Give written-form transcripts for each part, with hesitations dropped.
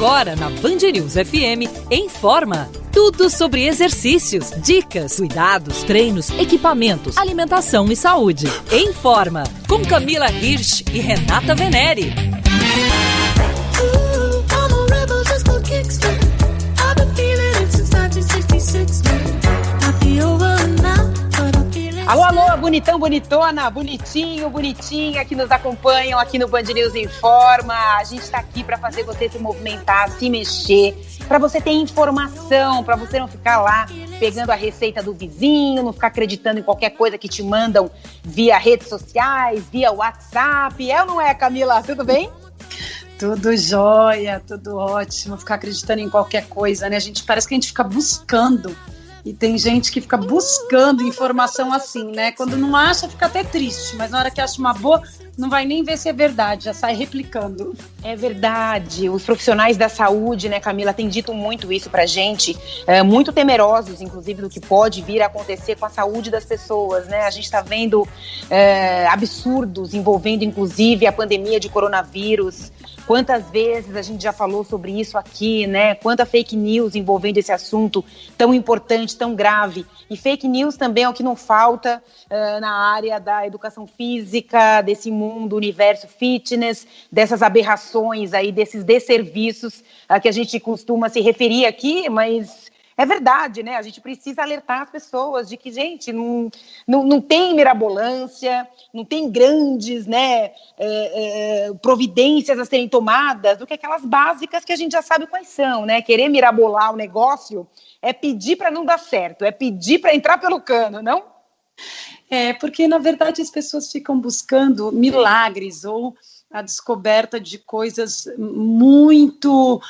Agora na Band News FM, Informa. Tudo sobre exercícios, dicas, cuidados, treinos, equipamentos, alimentação e saúde. Informa, com Camila Hirsch e Renata Venere. Alô, alô, bonitão, bonitona, bonitinho, bonitinha, que nos acompanham aqui no Band News Informa. A gente está aqui para fazer você se movimentar, se mexer, para você ter informação, para você não ficar lá pegando a receita do vizinho, não ficar acreditando em qualquer coisa que te mandam via redes sociais, via WhatsApp. É ou não é, Camila? Tudo bem? Tudo jóia, tudo ótimo, ficar acreditando em qualquer coisa, né? Parece que a gente fica buscando. E tem gente que fica buscando informação assim, né? Quando não acha, fica até triste. Mas na hora que acha uma boa, não vai nem ver se é verdade, já sai replicando. É verdade. Os profissionais da saúde, né, Camila, têm dito muito isso pra gente. Muito temerosos, inclusive, do que pode vir a acontecer com a saúde das pessoas, né? A gente tá vendo absurdos envolvendo, inclusive, a pandemia de coronavírus. Quantas vezes a gente já falou sobre isso aqui, né? Quanta fake news envolvendo esse assunto tão importante, tão grave. E fake news também é o que não falta na área da educação física, desse mundo, universo fitness, dessas aberrações aí, desses desserviços que a gente costuma se referir aqui, mas é verdade, né? A gente precisa alertar as pessoas de que, gente, não tem mirabolância, não tem grandes, né, providências a serem tomadas do que aquelas básicas que a gente já sabe quais são, né? Querer mirabolar o negócio é pedir para não dar certo, é pedir para entrar pelo cano, não? Porque, na verdade, as pessoas ficam buscando milagres ou a descoberta de coisas muito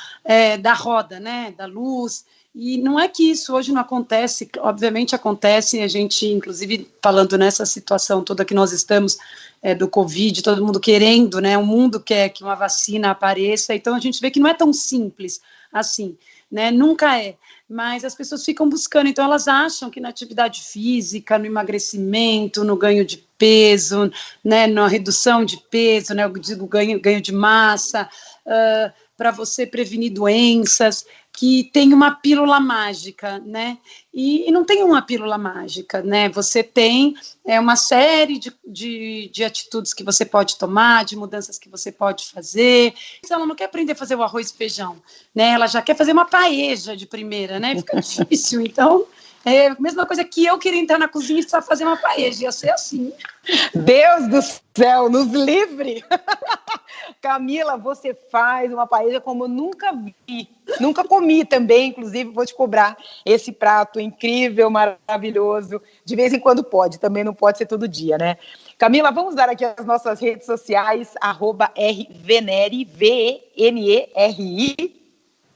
da roda, né, da luz. E não é que isso hoje não acontece, obviamente acontece, a gente, inclusive, falando nessa situação toda que nós estamos, do Covid, todo mundo querendo, né, o mundo quer que uma vacina apareça, então a gente vê que não é tão simples assim, né, nunca é, mas as pessoas ficam buscando, então elas acham que na atividade física, no emagrecimento, no ganho de peso, né, na redução de peso, né, eu digo ganho de massa, para você prevenir doenças, que tem uma pílula mágica, né? E não tem uma pílula mágica, né? Você tem uma série de atitudes que você pode tomar, de mudanças que você pode fazer. Ela não quer aprender a fazer o arroz e feijão, né? Ela já quer fazer uma paella de primeira, né? Fica difícil, então... É a mesma coisa que eu queria entrar na cozinha e só fazer uma paella, ia ser assim. Deus do céu, nos livre! Camila, você faz uma paella como eu nunca vi, nunca comi também, inclusive vou te cobrar esse prato incrível, maravilhoso. De vez em quando pode, também não pode ser todo dia, né? Camila, vamos dar aqui as nossas redes sociais, @rveneri, VNERI.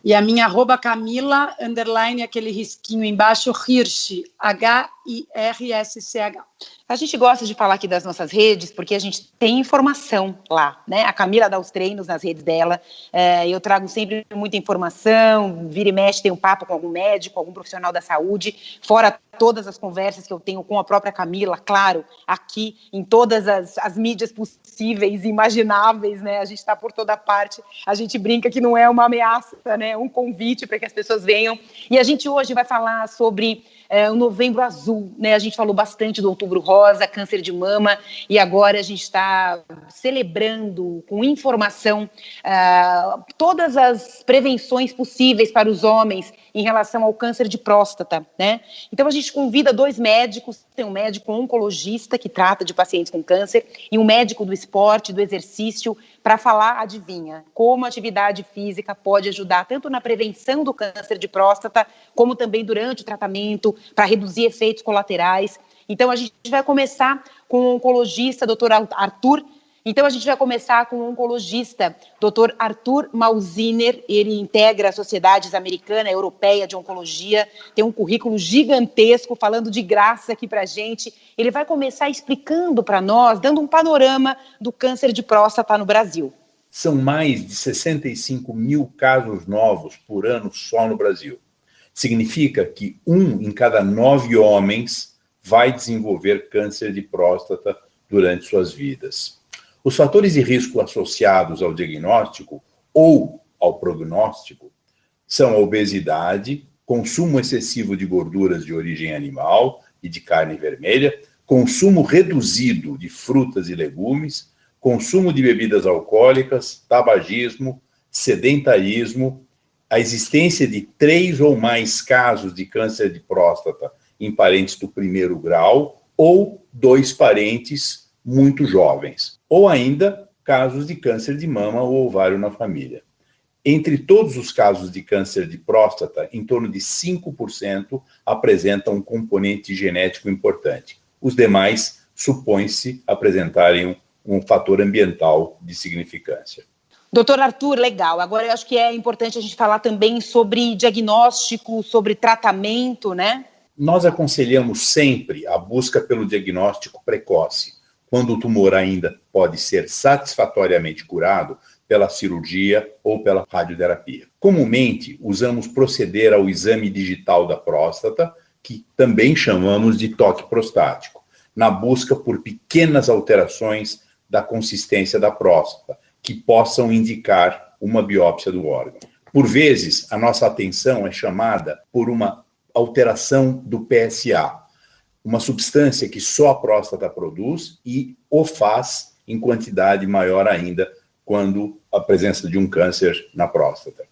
E a minha @Camila, _ aquele risquinho embaixo, Hirsch, HIRSCH. A gente gosta de falar aqui das nossas redes porque a gente tem informação lá, né? A Camila dá os treinos nas redes dela, eu trago sempre muita informação, vira e mexe, tem um papo com algum médico, algum profissional da saúde, fora todas as conversas que eu tenho com a própria Camila, claro, aqui em todas as mídias possíveis e imagináveis, né? A gente está por toda parte, a gente brinca que não é uma ameaça, né? Um convite para que as pessoas venham. E a gente hoje vai falar sobre o Novembro Azul, né? A gente falou bastante do Outubro Rosa, câncer de mama, e agora a gente está celebrando com informação todas as prevenções possíveis para os homens em relação ao câncer de próstata, né? Então a gente convida 2 médicos, tem um médico oncologista que trata de pacientes com câncer e um médico do esporte, do exercício, para falar, adivinha, como a atividade física pode ajudar tanto na prevenção do câncer de próstata, como também durante o tratamento, para reduzir efeitos colaterais. Então a gente vai começar com o oncologista, Dr. Arthur. Então, a gente vai começar com o oncologista, Dr. Arthur Malziner. Ele integra a Sociedade Americana e Europeia de Oncologia, tem um currículo gigantesco, falando de graça aqui para a gente. Ele vai começar explicando para nós, dando um panorama do câncer de próstata no Brasil. São mais de 65 mil casos novos por ano só no Brasil. Significa que 1 em cada 9 homens vai desenvolver câncer de próstata durante suas vidas. Os fatores de risco associados ao diagnóstico ou ao prognóstico são a obesidade, consumo excessivo de gorduras de origem animal e de carne vermelha, consumo reduzido de frutas e legumes, consumo de bebidas alcoólicas, tabagismo, sedentarismo, a existência de 3 ou mais casos de câncer de próstata em parentes do primeiro grau ou 2 parentes muito jovens, ou ainda casos de câncer de mama ou ovário na família. Entre todos os casos de câncer de próstata, em torno de 5% apresentam um componente genético importante. Os demais supõe-se apresentarem um fator ambiental de significância. Doutor Arthur, legal. Agora eu acho que é importante a gente falar também sobre diagnóstico, sobre tratamento, né? Nós aconselhamos sempre a busca pelo diagnóstico precoce, quando o tumor ainda pode ser satisfatoriamente curado pela cirurgia ou pela radioterapia. Comumente, usamos proceder ao exame digital da próstata, que também chamamos de toque prostático, na busca por pequenas alterações da consistência da próstata, que possam indicar uma biópsia do órgão. Por vezes, a nossa atenção é chamada por uma alteração do PSA, uma substância que só a próstata produz e o faz em quantidade maior ainda quando a presença de um câncer na próstata.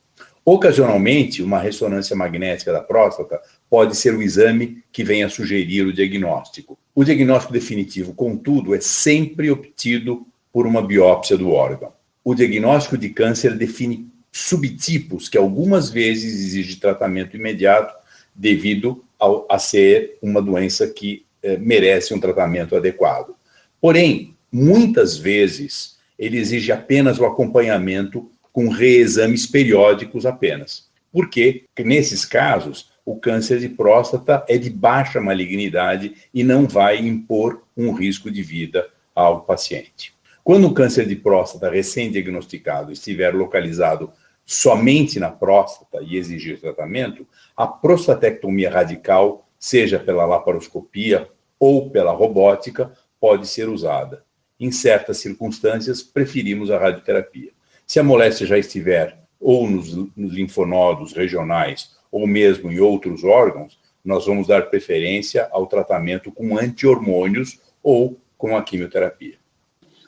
Ocasionalmente, uma ressonância magnética da próstata pode ser o exame que venha a sugerir o diagnóstico. O diagnóstico definitivo, contudo, é sempre obtido por uma biópsia do órgão. O diagnóstico de câncer define subtipos que algumas vezes exigem tratamento imediato devido a ser uma doença que merece um tratamento adequado. Porém, muitas vezes, ele exige apenas o acompanhamento com reexames periódicos apenas. Porque, nesses casos, o câncer de próstata é de baixa malignidade e não vai impor um risco de vida ao paciente. Quando o câncer de próstata recém-diagnosticado estiver localizado somente na próstata e exigir tratamento, a prostatectomia radical, seja pela laparoscopia ou pela robótica, pode ser usada. Em certas circunstâncias, preferimos a radioterapia. Se a moléstia já estiver ou nos linfonodos regionais ou mesmo em outros órgãos, nós vamos dar preferência ao tratamento com anti-hormônios ou com a quimioterapia.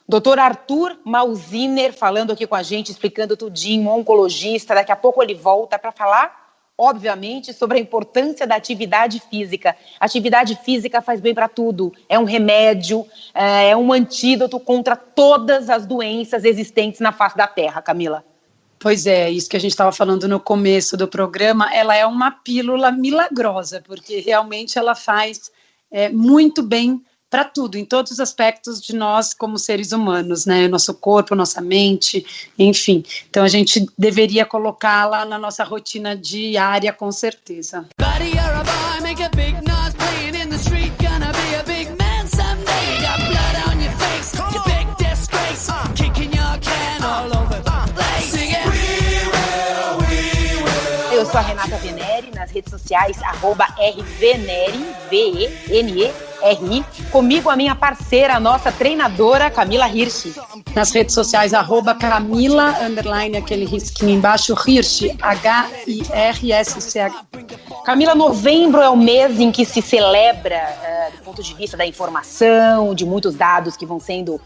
Doutor Arthur Mausiner falando aqui com a gente, explicando tudinho, oncologista. Daqui a pouco ele volta para falar, obviamente, sobre a importância da atividade física. Atividade física faz bem para tudo. É um remédio, é um antídoto contra todas as doenças existentes na face da Terra, Camila. Pois é, isso que a gente estava falando no começo do programa, ela é uma pílula milagrosa, porque realmente ela faz muito bem para tudo, em todos os aspectos de nós como seres humanos, né? Nosso corpo, nossa mente, enfim. Então a gente deveria colocá-la na nossa rotina diária, com certeza. Eu sou a Renata Veneri, nas redes sociais, @rveneri, V-E-N-E-R-I. Comigo a minha parceira, a nossa treinadora, Camila Hirsch. Nas redes sociais, @Camila, _ aquele risquinho embaixo, Hirsch, H-I-R-S-C-H. Camila, novembro é o mês em que se celebra, do ponto de vista da informação, de muitos dados que vão sendo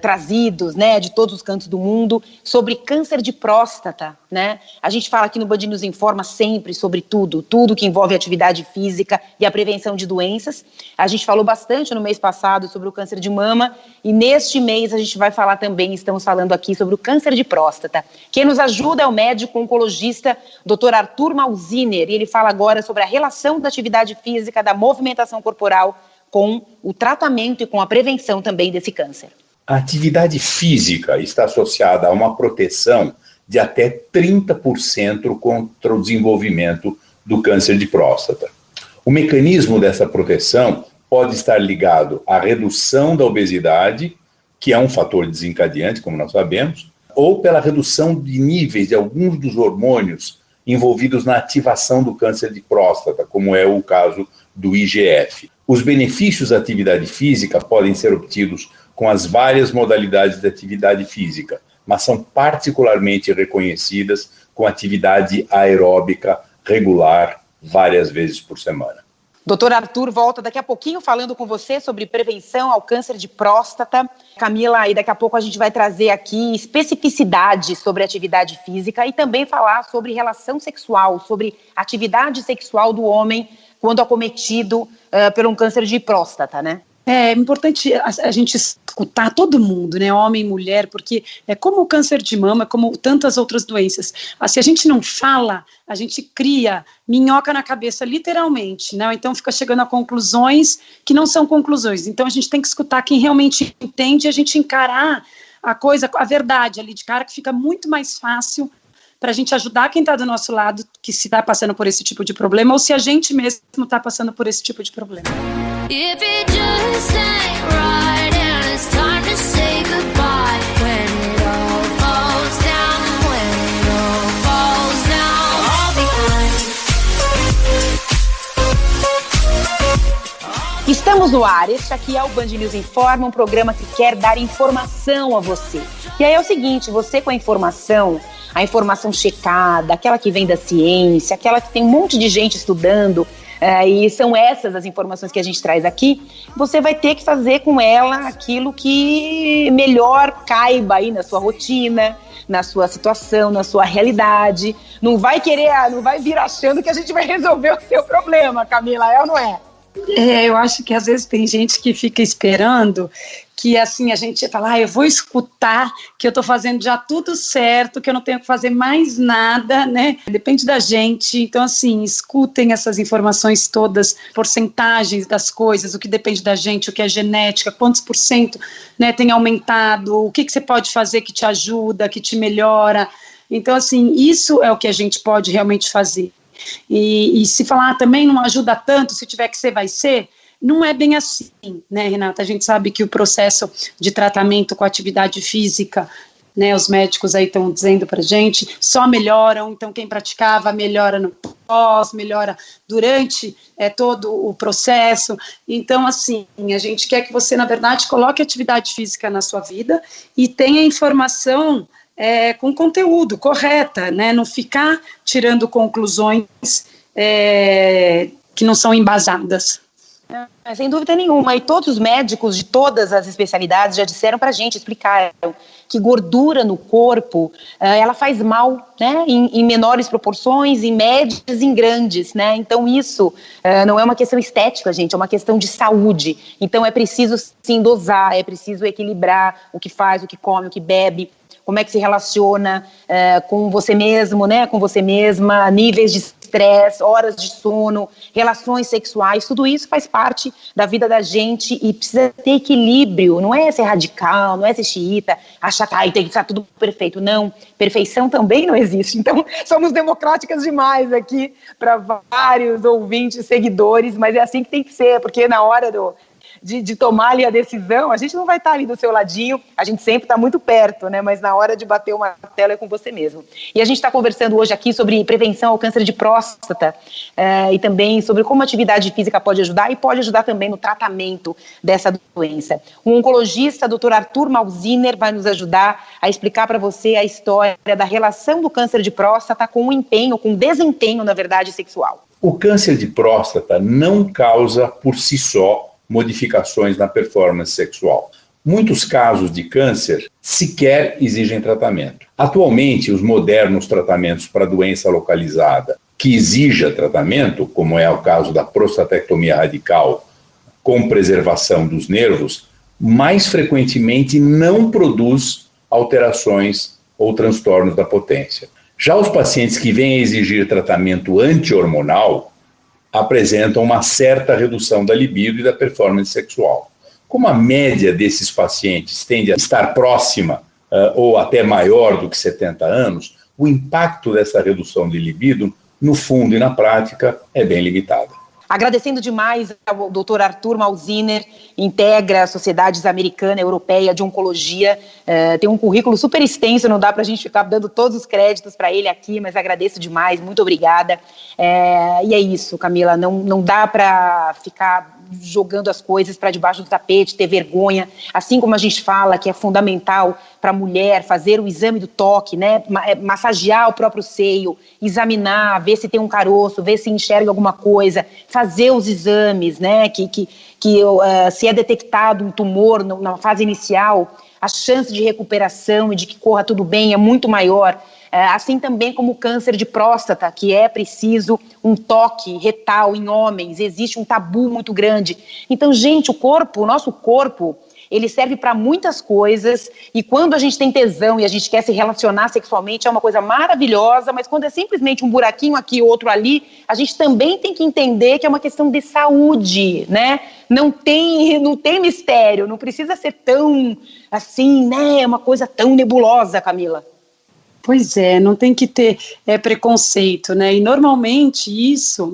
trazidos, né, de todos os cantos do mundo, sobre câncer de próstata, né? A gente fala aqui no Band News Informa sempre sobre tudo que envolve atividade física e a prevenção de doenças. A gente falou bastante no mês passado sobre o câncer de mama e neste mês a gente vai falar também, estamos falando aqui sobre o câncer de próstata. Quem nos ajuda é o médico oncologista Dr. Arthur Mausiner, e ele fala agora sobre a relação da atividade física, da movimentação corporal com o tratamento e com a prevenção também desse câncer. A atividade física está associada a uma proteção de até 30% contra o desenvolvimento do câncer de próstata. O mecanismo dessa proteção pode estar ligado à redução da obesidade, que é um fator desencadeante, como nós sabemos, ou pela redução de níveis de alguns dos hormônios envolvidos na ativação do câncer de próstata, como é o caso do IGF. Os benefícios da atividade física podem ser obtidos com as várias modalidades de atividade física, mas são particularmente reconhecidas com atividade aeróbica regular várias vezes por semana. Doutor Arthur volta daqui a pouquinho falando com você sobre prevenção ao câncer de próstata. Camila, e daqui a pouco a gente vai trazer aqui especificidades sobre atividade física e também falar sobre relação sexual, sobre atividade sexual do homem quando acometido por um câncer de próstata, né? É importante a gente escutar todo mundo, né, homem e mulher, porque é como o câncer de mama, como tantas outras doenças. Se a gente não fala, a gente cria minhoca na cabeça, literalmente, né, então fica chegando a conclusões que não são conclusões. Então a gente tem que escutar quem realmente entende e a gente encarar a coisa, a verdade ali de cara, que fica muito mais fácil para a gente ajudar quem está do nosso lado, que se está passando por esse tipo de problema, ou se a gente mesmo está passando por esse tipo de problema. If it just ain't right and it's time to say goodbye when it all falls down, when it all falls down, I'll be fine. Estamos no ar, este aqui é o Band News Informa, um programa que quer dar informação a você. E aí é o seguinte, você com a informação checada, aquela que vem da ciência, aquela que tem um monte de gente estudando, e são essas as informações que a gente traz aqui, você vai ter que fazer com ela aquilo que melhor caiba aí na sua rotina, na sua situação, na sua realidade. Não vai vir achando que a gente vai resolver o seu problema, Camila, é ou não é? Eu acho que às vezes tem gente que fica esperando que assim a gente fala, eu vou escutar que eu estou fazendo já tudo certo, que eu não tenho que fazer mais nada, né? Depende da gente. Então assim, escutem essas informações todas, porcentagens das coisas, o que depende da gente, o que é genética, quantos por cento, né, tem aumentado, o que você pode fazer que te ajuda, que te melhora. Então assim, isso é o que a gente pode realmente fazer. E se falar também não ajuda tanto, se tiver que ser, vai ser, não é bem assim, né, Renata? A gente sabe que o processo de tratamento com atividade física, né, os médicos aí estão dizendo pra gente, só melhoram, então quem praticava melhora no pós, melhora durante todo o processo. Então, assim, a gente quer que você, na verdade, coloque atividade física na sua vida e tenha informação com conteúdo, correta, né? Não ficar tirando conclusões que não são embasadas. Sem dúvida nenhuma, e todos os médicos de todas as especialidades já disseram pra gente, explicaram que gordura no corpo, ela faz mal, né, em menores proporções, em médias, em grandes, né, então isso não é uma questão estética, gente, é uma questão de saúde, então é preciso sim dosar, é preciso equilibrar o que faz, o que come, o que bebe, como é que se relaciona com você mesmo, né, com você mesma, níveis de estresse, horas de sono, relações sexuais, tudo isso faz parte da vida da gente e precisa ter equilíbrio, não é ser radical, não é ser xiita, achar que tem que estar tudo perfeito, não, perfeição também não existe, então somos democráticas demais aqui para vários ouvintes, seguidores, mas é assim que tem que ser, porque na hora de tomar ali a decisão, a gente não vai estar ali do seu ladinho, a gente sempre está muito perto, né, mas na hora de bater o martelo é com você mesmo. E a gente está conversando hoje aqui sobre prevenção ao câncer de próstata e também sobre como a atividade física pode ajudar e pode ajudar também no tratamento dessa doença. O oncologista, Dr. Arthur Malziner, vai nos ajudar a explicar para você a história da relação do câncer de próstata com o empenho, com o desempenho, na verdade, sexual. O câncer de próstata não causa por si só modificações na performance sexual. Muitos casos de câncer sequer exigem tratamento. Atualmente, os modernos tratamentos para doença localizada que exija tratamento, como é o caso da prostatectomia radical com preservação dos nervos, mais frequentemente não produz alterações ou transtornos da potência. Já os pacientes que vêm a exigir tratamento anti-hormonal apresentam uma certa redução da libido e da performance sexual. Como a média desses pacientes tende a estar próxima ou até maior do que 70 anos, o impacto dessa redução de libido, no fundo e na prática, é bem limitado. Agradecendo demais ao Dr. Arthur Malziner, integra a Sociedade Americana e Europeia de Oncologia, tem um currículo super extenso, não dá para a gente ficar dando todos os créditos para ele aqui, mas agradeço demais, muito obrigada. E é isso, Camila, não dá para ficar jogando as coisas para debaixo do tapete, ter vergonha, assim como a gente fala que é fundamental para a mulher fazer o exame do toque, né, massagear o próprio seio, examinar, ver se tem um caroço, ver se enxerga alguma coisa, fazer os exames, né, se é detectado um tumor na fase inicial, a chance de recuperação e de que corra tudo bem é muito maior. Assim também como o câncer de próstata, que é preciso um toque retal em homens, existe um tabu muito grande. Então, gente, o nosso corpo, ele serve para muitas coisas, e quando a gente tem tesão e a gente quer se relacionar sexualmente, é uma coisa maravilhosa, mas quando é simplesmente um buraquinho aqui, outro ali, a gente também tem que entender que é uma questão de saúde, né? Não tem mistério, não precisa ser tão, assim, né, uma coisa tão nebulosa, Camila. Pois é, não tem que ter preconceito, né? E normalmente isso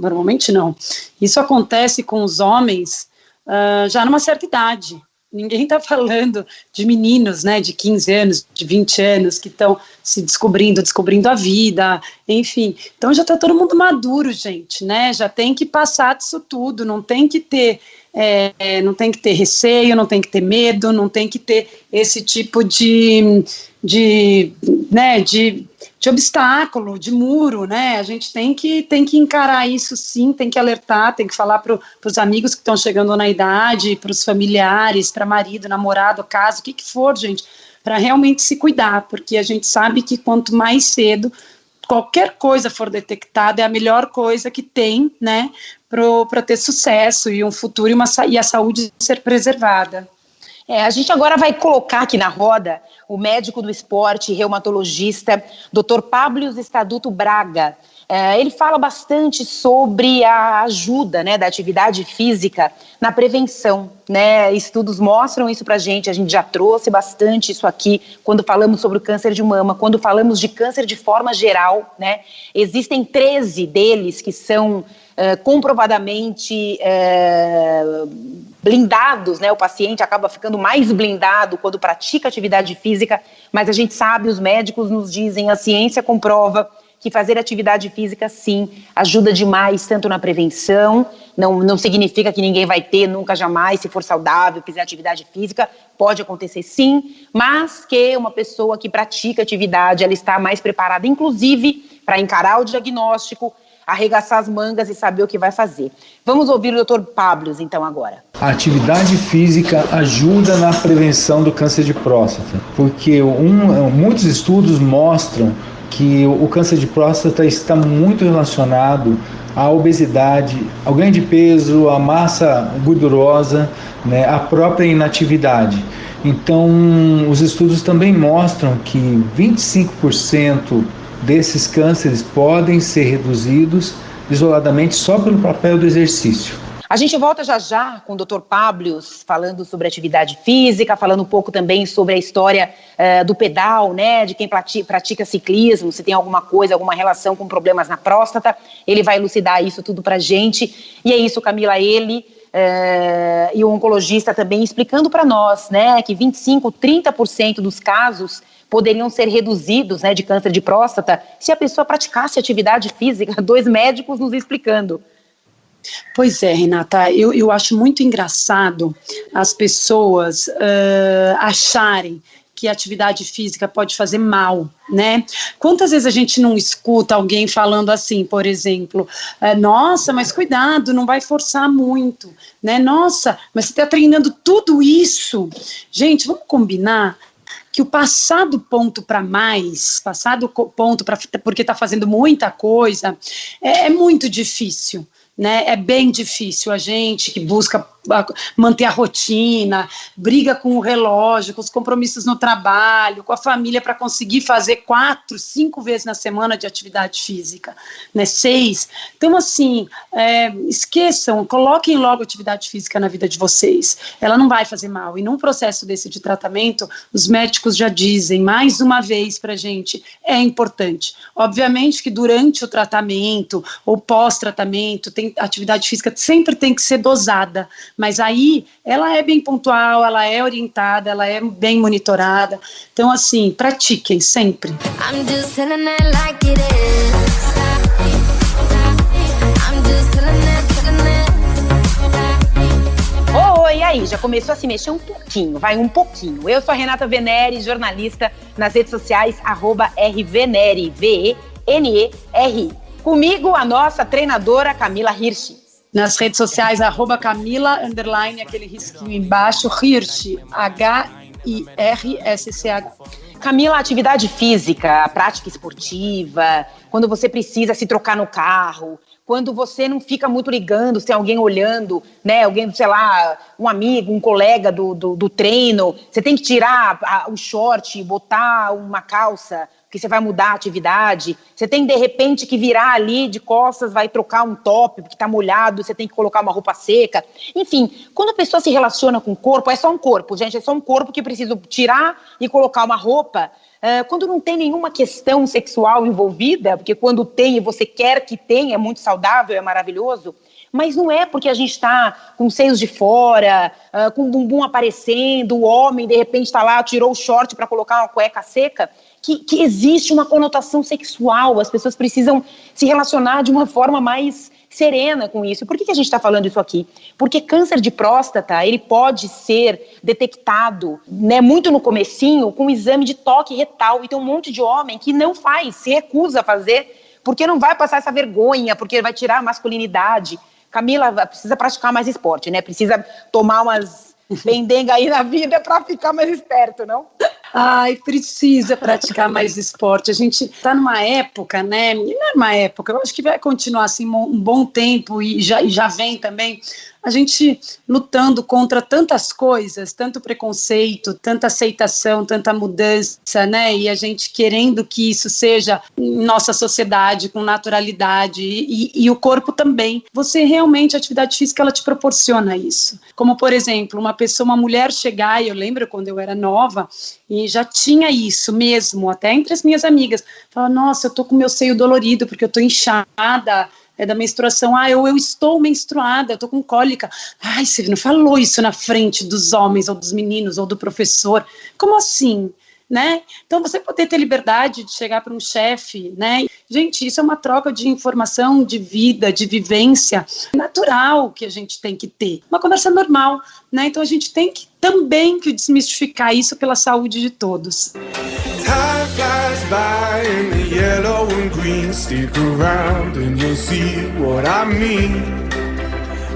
acontece com os homens já numa certa idade. Ninguém está falando de meninos, né, de 15 anos, de 20 anos, que estão se descobrindo a vida, enfim. Então já está todo mundo maduro, gente, né? Já tem que passar disso tudo, não tem que ter receio, não tem que ter medo, não tem que ter esse tipo de obstáculo, de muro, né? A gente tem que encarar isso, sim, tem que alertar, tem que falar para os amigos que estão chegando na idade, para os familiares, para marido, namorado, caso, o que for, gente, para realmente se cuidar, porque a gente sabe que quanto mais cedo qualquer coisa for detectada, é a melhor coisa que tem, né, para ter sucesso e um futuro e a saúde ser preservada. A gente agora vai colocar aqui na roda o médico do esporte, reumatologista, Dr. Pablo Staduto Braga. Ele fala bastante sobre a ajuda, né, da atividade física na prevenção, né? Estudos mostram isso pra gente, a gente já trouxe bastante isso aqui quando falamos sobre o câncer de mama, quando falamos de câncer de forma geral, né? Existem 13 deles que são comprovadamente blindados, né? O paciente acaba ficando mais blindado quando pratica atividade física, mas a gente sabe, os médicos nos dizem, a ciência comprova que fazer atividade física, sim, ajuda demais, tanto na prevenção, não significa que ninguém vai ter, nunca, jamais, se for saudável, fizer atividade física, pode acontecer sim, mas que uma pessoa que pratica atividade, ela está mais preparada, inclusive, para encarar o diagnóstico, arregaçar as mangas e saber o que vai fazer. Vamos ouvir o Dr. Pablo, então, agora. A atividade física ajuda na prevenção do câncer de próstata, porque muitos estudos mostram que o câncer de próstata está muito relacionado à obesidade, ao ganho de peso, à massa gordurosa, né, à própria inatividade. Então, os estudos também mostram que 25% desses cânceres podem ser reduzidos isoladamente só pelo papel do exercício. A gente volta já com o Dr. Pablo falando sobre atividade física, falando um pouco também sobre a história do pedal, né, de quem pratica ciclismo, se tem alguma relação com problemas na próstata. Ele vai elucidar isso tudo pra gente. E é isso, Camila, ele e o oncologista também explicando para nós, né, que 25%, 30% dos casos poderiam ser reduzidos, né, de câncer de próstata se a pessoa praticasse atividade física. 2 médicos nos explicando. Pois é, Renata, eu acho muito engraçado as pessoas acharem que a atividade física pode fazer mal, né? Quantas vezes a gente não escuta alguém falando assim, por exemplo, nossa, mas cuidado, não vai forçar muito, né? Nossa, mas você está treinando tudo isso. Gente, vamos combinar que o passar do ponto para mais, porque está fazendo muita coisa, é muito difícil. Né, é bem difícil a gente que busca manter a rotina, briga com o relógio, com os compromissos no trabalho, com a família para conseguir fazer 4, 5 vezes na semana de atividade física, né, 6. Então, assim, esqueçam, coloquem logo atividade física na vida de vocês. Ela não vai fazer mal. E num processo desse de tratamento, os médicos já dizem, mais uma vez pra gente, é importante. Obviamente que durante o tratamento ou pós-tratamento, a atividade física sempre tem que ser dosada, mas aí ela é bem pontual, ela é orientada, ela é bem monitorada. Então, assim, pratiquem sempre. e aí? Já começou a se mexer um pouquinho, vai um pouquinho. Eu sou a Renata Veneri, jornalista nas redes sociais, @rveneri, VENER. Comigo, a nossa treinadora Camila Hirsch. Nas redes sociais, @Camila, _ aquele risquinho embaixo, Hirsch, HIRSCH. Camila, a atividade física, a prática esportiva, quando você precisa se trocar no carro, quando você não fica muito ligando se tem alguém olhando, né? Alguém, sei lá, um amigo, um colega do treino, você tem que tirar o short, botar uma calça, porque você vai mudar a atividade, você tem de repente que virar ali de costas, vai trocar um top porque está molhado, você tem que colocar uma roupa seca. Enfim, quando a pessoa se relaciona com o corpo, é só um corpo, gente, é só um corpo que precisa tirar e colocar uma roupa. Quando não tem nenhuma questão sexual envolvida, porque quando tem e você quer que tenha, é muito saudável, é maravilhoso, mas não é porque a gente está com os seios de fora, com o bumbum aparecendo, o homem de repente está lá, tirou o short para colocar uma cueca seca, que existe uma conotação sexual. As pessoas precisam se relacionar de uma forma mais serena com isso. Por que a gente está falando isso aqui? Porque câncer de próstata, ele pode ser detectado, né, muito no comecinho, com um exame de toque retal. E tem um monte de homem que não faz, se recusa a fazer, porque não vai passar essa vergonha, porque vai tirar a masculinidade. Camila, precisa praticar mais esporte, né? Precisa tomar umas bendenga aí na vida para ficar mais esperto, não? Ai, precisa praticar mais esporte. A gente está numa época, né? Não é uma época, eu acho que vai continuar assim um bom tempo e já vem também. A gente lutando contra tantas coisas, tanto preconceito, tanta aceitação, tanta mudança, né? E a gente querendo que isso seja em nossa sociedade, com naturalidade, e o corpo também. Você realmente, a atividade física, ela te proporciona isso. Como, por exemplo, uma mulher chegar, e eu lembro quando eu era nova, e já tinha isso mesmo, até entre as minhas amigas, falar, nossa, eu tô com meu seio dolorido, porque eu tô inchada, da menstruação, eu estou menstruada, eu estou com cólica. Ai, você não falou isso na frente dos homens, ou dos meninos, ou do professor. Como assim? Né? Então, você poder ter liberdade de chegar para um chefe, né? Gente, isso é uma troca de informação, de vida, de vivência natural que a gente tem que ter. Uma conversa normal, né? Então, a gente tem que também desmistificar isso pela saúde de todos. Time flies by in the yellow and green. Stick around and you'll see what I mean.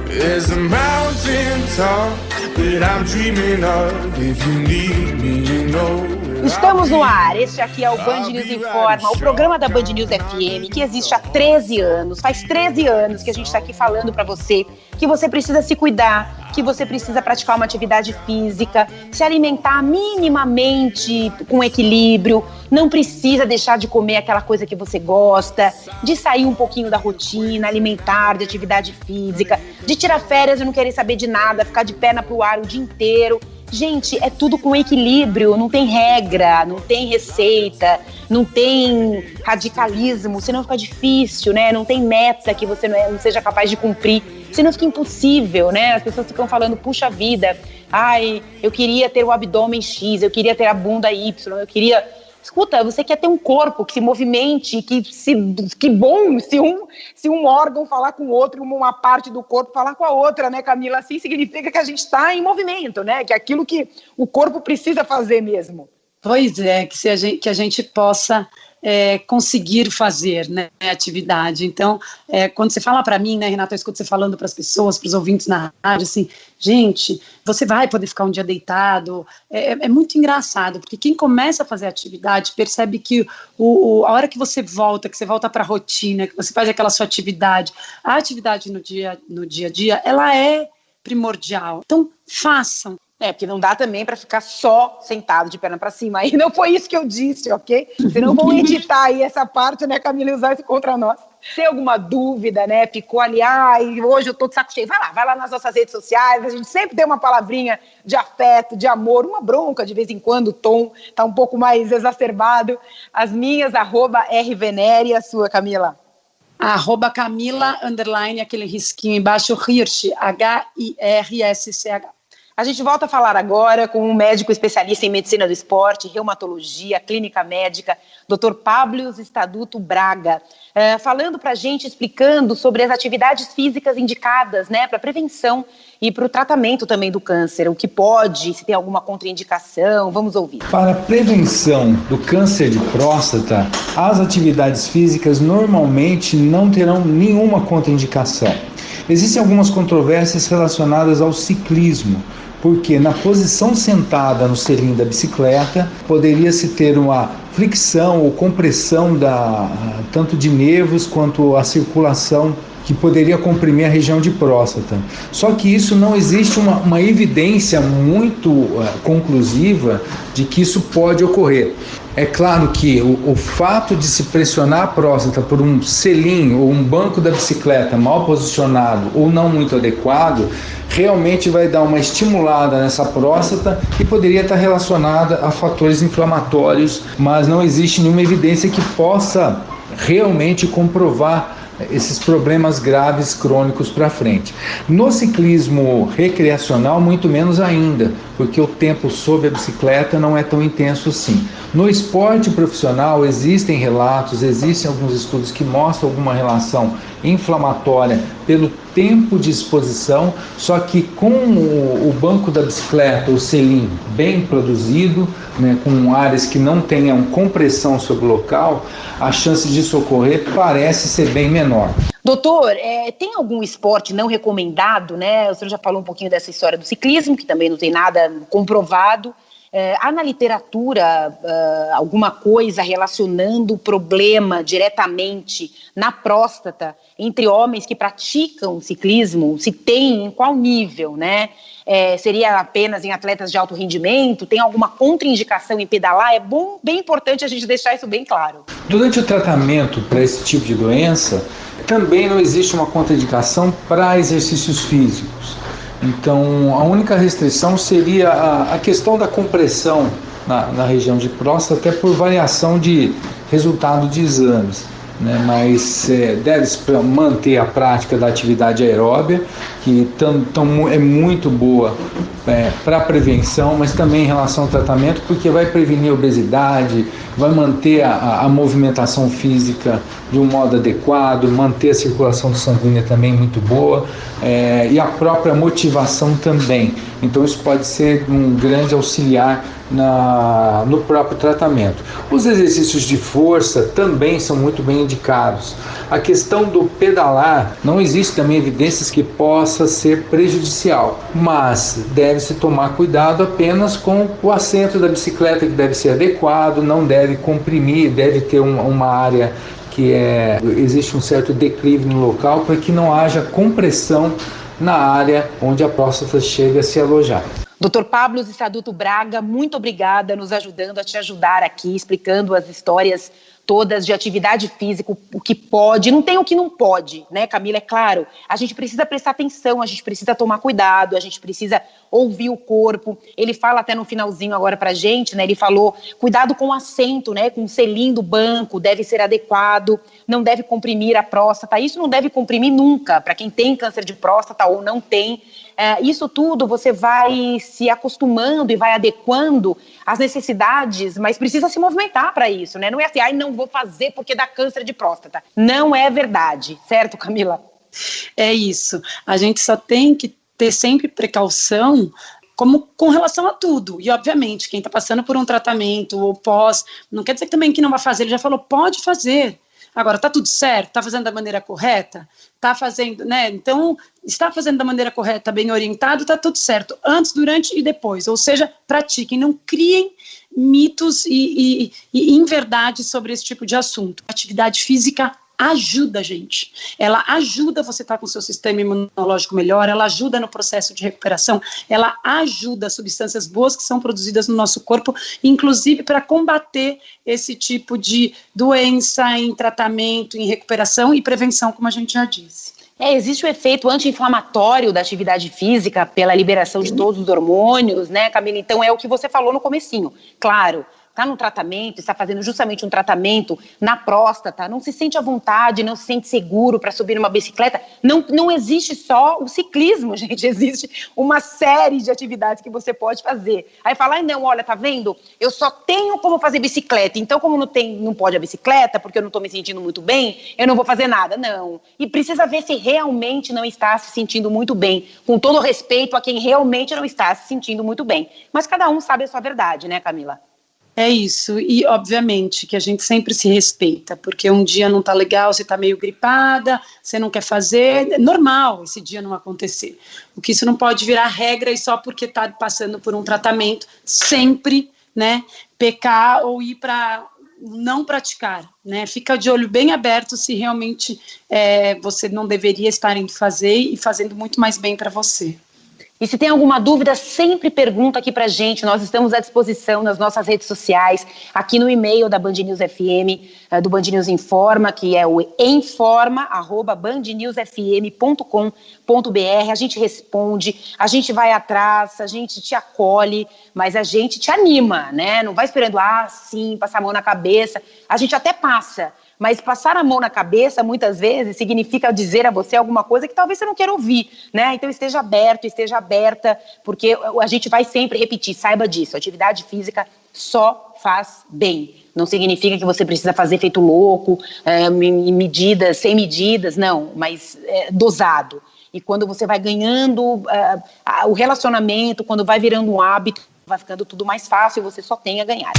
There's a mountain top that I'm dreaming of. If you need me, you know. Estamos no ar, este aqui é o Band News Informa, o programa da Band News FM, que existe há 13 anos, faz 13 anos que a gente está aqui falando para você que você precisa se cuidar, que você precisa praticar uma atividade física, se alimentar minimamente com equilíbrio, não precisa deixar de comer aquela coisa que você gosta, de sair um pouquinho da rotina alimentar, de atividade física, de tirar férias e não querer saber de nada, ficar de perna pro ar o dia inteiro. Gente, é tudo com equilíbrio, não tem regra, não tem receita, não tem radicalismo, senão fica difícil, né? Não tem meta que você não seja capaz de cumprir, senão fica impossível, né? As pessoas ficam falando, puxa vida, ai, eu queria ter o abdômen X, eu queria ter a bunda Y, eu queria... Escuta, você quer ter um corpo que se movimente, que bom se um órgão falar com o outro, uma parte do corpo falar com a outra, né, Camila? Assim significa que a gente está em movimento, né? Que é aquilo que o corpo precisa fazer mesmo. Pois é, que a gente possa conseguir fazer, né, atividade. Então, quando você fala para mim, né, Renata, eu escuto você falando para as pessoas, para os ouvintes na rádio, assim, gente, você vai poder ficar um dia deitado, é muito engraçado, porque quem começa a fazer atividade percebe que a hora que você volta para a rotina, que você faz aquela sua atividade, a atividade no dia a dia, ela é primordial. Então, façam. Porque não dá também para ficar só sentado de perna para cima. Aí não foi isso que eu disse, ok? Senão vão editar aí essa parte, né, Camila, e usar isso contra nós. Tem alguma dúvida, né? Ficou ali, hoje eu tô de saco cheio. Vai lá nas nossas redes sociais, a gente sempre tem uma palavrinha de afeto, de amor, uma bronca de vez em quando, o tom tá um pouco mais exacerbado. As minhas, @rveneri, a sua, Camila? @Camila, _ aquele risquinho embaixo, Hirsch, HIRSCH. A gente volta a falar agora com um médico especialista em medicina do esporte, reumatologia, clínica médica, Dr. Pablo Staduto Braga, falando para a gente, explicando sobre as atividades físicas indicadas, né, para prevenção e para o tratamento também do câncer, o que pode, se tem alguma contraindicação, vamos ouvir. Para a prevenção do câncer de próstata, as atividades físicas normalmente não terão nenhuma contraindicação. Existem algumas controvérsias relacionadas ao ciclismo, porque na posição sentada no selim da bicicleta poderia-se ter uma fricção ou compressão tanto de nervos quanto a circulação que poderia comprimir a região de próstata. Só que isso não existe uma evidência muito conclusiva de que isso pode ocorrer. É claro que o fato de se pressionar a próstata por um selim ou um banco da bicicleta mal posicionado ou não muito adequado, realmente vai dar uma estimulada nessa próstata e poderia estar relacionada a fatores inflamatórios, mas não existe nenhuma evidência que possa realmente comprovar esses problemas graves crônicos para frente. No ciclismo recreacional, muito menos ainda, porque o tempo sob a bicicleta não é tão intenso assim. No esporte profissional existem relatos, existem alguns estudos que mostram alguma relação inflamatória pelo tempo de exposição, só que com o banco da bicicleta, o selim bem produzido, né, com áreas que não tenham compressão sobre o local, a chance disso ocorrer parece ser bem menor. Doutor, tem algum esporte não recomendado, né? O senhor já falou um pouquinho dessa história do ciclismo, que também não tem nada comprovado. Há na literatura alguma coisa relacionando o problema diretamente na próstata entre homens que praticam ciclismo? Se tem, em qual nível, né? Seria apenas em atletas de alto rendimento? Tem alguma contraindicação em pedalar? É bem importante a gente deixar isso bem claro. Durante o tratamento para esse tipo de doença, também não existe uma contraindicação para exercícios físicos. Então, a única restrição seria a questão da compressão na região de próstata, até por variação de resultado de exames, né? Mas deve-se manter a prática da atividade aeróbia, que é muito boa para a prevenção, mas também em relação ao tratamento, porque vai prevenir a obesidade, vai manter a movimentação física de um modo adequado, manter a circulação sanguínea também muito boa, e a própria motivação também. Então isso pode ser um grande auxiliar no próprio tratamento. Os exercícios de força também são muito bem indicados. A questão do pedalar, não existe também evidências que possa ser prejudicial, mas deve-se tomar cuidado apenas com o assento da bicicleta, que deve ser adequado, não deve comprimir, deve ter uma área que existe um certo declive no local para que não haja compressão na área onde a próstata chega a se alojar. Dr. Pablo Staduto Braga, muito obrigada nos ajudando a te ajudar aqui, explicando as histórias todas de atividade física, o que pode, não tem o que não pode, né, Camila? É claro, a gente precisa prestar atenção, a gente precisa tomar cuidado, a gente precisa ouvir o corpo. Ele fala até no finalzinho agora pra gente, né, ele falou, cuidado com o assento, né, com o selim do banco, deve ser adequado, não deve comprimir a próstata, isso não deve comprimir nunca, para quem tem câncer de próstata ou não tem. Isso tudo você vai se acostumando e vai adequando às necessidades, mas precisa se movimentar para isso, né? Não é assim, não vou fazer porque dá câncer de próstata. Não é verdade, certo, Camila? É isso. A gente só tem que ter sempre precaução com relação a tudo. E, obviamente, quem está passando por um tratamento ou pós, não quer dizer também que não vai fazer, ele já falou, pode fazer. Agora, está tudo certo? Está fazendo da maneira correta? Está fazendo, né? Então, está fazendo da maneira correta, bem orientado, está tudo certo. Antes, durante e depois. Ou seja, pratiquem, não criem mitos e inverdades sobre esse tipo de assunto. Atividade física ajuda, gente. Ela ajuda você estar com o seu sistema imunológico melhor, ela ajuda no processo de recuperação, ela ajuda substâncias boas que são produzidas no nosso corpo, inclusive para combater esse tipo de doença em tratamento, em recuperação e prevenção, como a gente já disse. Existe o efeito anti-inflamatório da atividade física pela liberação de todos os hormônios, né, Camila? Então é o que você falou no comecinho. Claro, está no tratamento, está fazendo justamente um tratamento na próstata, não se sente à vontade, não se sente seguro para subir numa bicicleta, não existe só o ciclismo, gente, existe uma série de atividades que você pode fazer. Aí fala, não, olha, tá vendo? Eu só tenho como fazer bicicleta, então como não pode a bicicleta, porque eu não estou me sentindo muito bem, eu não vou fazer nada. Não. E precisa ver se realmente não está se sentindo muito bem, com todo respeito a quem realmente não está se sentindo muito bem. Mas cada um sabe a sua verdade, né, Camila? É isso, e obviamente que a gente sempre se respeita, porque um dia não tá legal, você tá meio gripada, você não quer fazer, é normal esse dia não acontecer. O que isso não pode virar regra e só porque tá passando por um tratamento, sempre, né, pecar ou ir para não praticar, né, fica de olho bem aberto se realmente você não deveria estar indo fazer e fazendo muito mais bem para você. E se tem alguma dúvida, sempre pergunta aqui pra gente, nós estamos à disposição nas nossas redes sociais, aqui no e-mail da Band News FM, do Band News Informa, que é o informa@bandnewsfm.com.br, a gente responde, a gente vai atrás, a gente te acolhe, mas a gente te anima, né? Não vai esperando, sim, passar a mão na cabeça, a gente até passa. Mas passar a mão na cabeça, muitas vezes, significa dizer a você alguma coisa que talvez você não queira ouvir, né? Então esteja aberta, porque a gente vai sempre repetir, saiba disso, atividade física só faz bem. Não significa que você precisa fazer feito louco, sem medidas, não, mas dosado. E quando você vai ganhando o relacionamento, quando vai virando um hábito, vai ficando tudo mais fácil e você só tem a ganhar.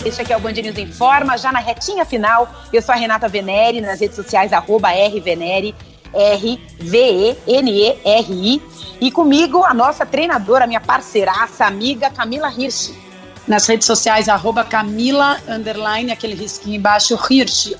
Este aqui é o Band News Informa, já na retinha final. Eu sou a Renata Veneri, nas redes sociais, @rveneri, RVENERI. E comigo, a nossa treinadora, minha parceiraça, amiga Camila Hirsch. Nas redes sociais, @Camila, aquele risquinho embaixo, Hirsch,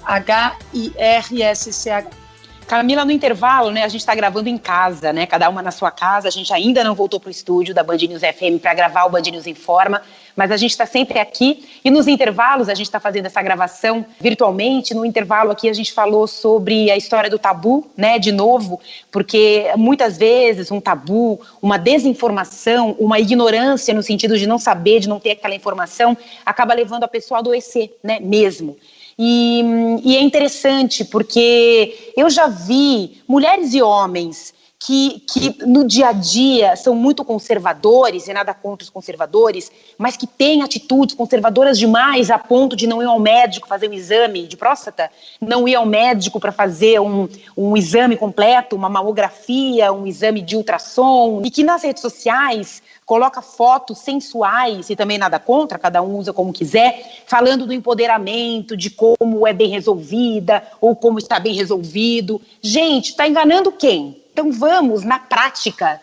HIRSCH. Camila, no intervalo, né, a gente está gravando em casa, né, cada uma na sua casa, a gente ainda não voltou para o estúdio da Band News FM para gravar o Band News Informa, mas a gente está sempre aqui e nos intervalos a gente está fazendo essa gravação virtualmente. No intervalo aqui a gente falou sobre a história do tabu, né, de novo, porque muitas vezes um tabu, uma desinformação, uma ignorância no sentido de não saber, de não ter aquela informação, acaba levando a pessoa a adoecer, né, mesmo. E é interessante porque eu já vi mulheres e homens que no dia a dia são muito conservadores, e nada contra os conservadores, mas que têm atitudes conservadoras demais a ponto de não ir ao médico fazer um exame de próstata, não ir ao médico para fazer um exame completo, uma mamografia, um exame de ultrassom, e que nas redes sociais coloca fotos sensuais, e também nada contra, cada um usa como quiser, falando do empoderamento, de como é bem resolvida, ou como está bem resolvido. Gente, está enganando quem? Então vamos, na prática,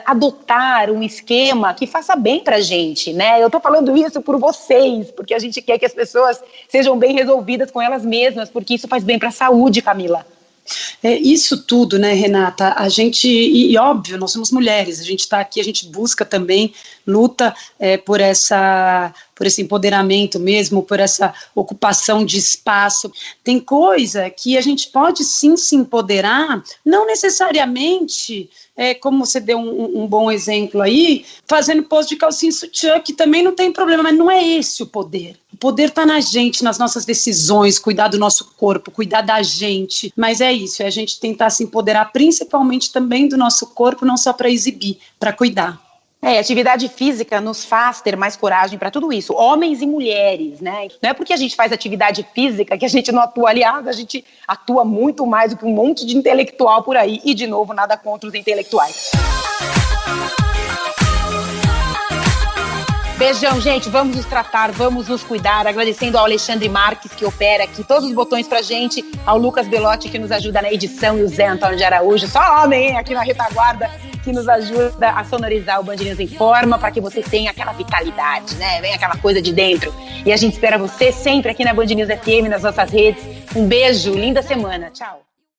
adotar um esquema que faça bem pra gente, né? Eu tô falando isso por vocês, porque a gente quer que as pessoas sejam bem resolvidas com elas mesmas, porque isso faz bem pra saúde, Camila. Isso tudo, né, Renata, a gente, e óbvio, nós somos mulheres, a gente está aqui, a gente busca também, luta por esse empoderamento mesmo, por essa ocupação de espaço. Tem coisa que a gente pode sim se empoderar, não necessariamente, como você deu um bom exemplo aí, fazendo post de calcinha sutiã, que também não tem problema, mas não é esse o poder. O poder está na gente, nas nossas decisões, cuidar do nosso corpo, cuidar da gente, mas é isso, é a gente tentar se empoderar principalmente também do nosso corpo, não só para exibir, para cuidar. Atividade física nos faz ter mais coragem para tudo isso, homens e mulheres, né? Não é porque a gente faz atividade física que a gente não atua, aliás, a gente atua muito mais do que um monte de intelectual por aí, e de novo, nada contra os intelectuais. Beijão, gente, vamos nos tratar, vamos nos cuidar, agradecendo ao Alexandre Marques, que opera aqui todos os botões pra gente, ao Lucas Belotti, que nos ajuda na edição, e o Zé Antônio de Araújo, só homem, hein, aqui na retaguarda, que nos ajuda a sonorizar o Band News Informa, para que você tenha aquela vitalidade, né, vem aquela coisa de dentro. E a gente espera você sempre aqui na Band News FM, nas nossas redes. Um beijo, linda semana, tchau.